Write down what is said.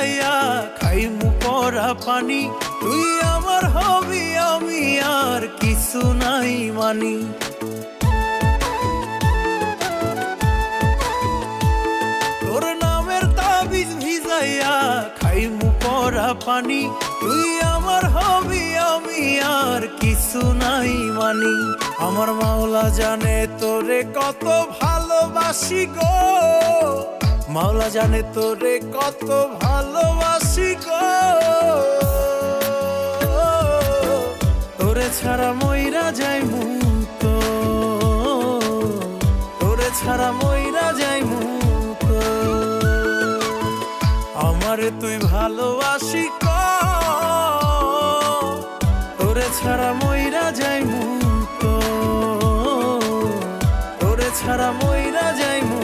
ভিজাইয়া খাইমু পরা পানি, তুই আমার হবি আমি আর কিছু নাই মানি। তোর নামের তাবিজ ভিজাইয়া খাইমু পরা পানি, তুই আমার হবি আমি আর কিছু নাই মানি। আমার মাওলা জানে তোরে কত ভালোবাসি গো, মাওলা জানে তোরে কত ভালোবাসি গো। তোরে ছাড়া মইরা যাইমু তো, তোরে ছাড়া মইরা যাইমু তো। আমারে তুই ভালোবাসি ক, তোরে ছাড়া মইরা যাইমু তো, তোরে ছাড়া মইরা যাইমু।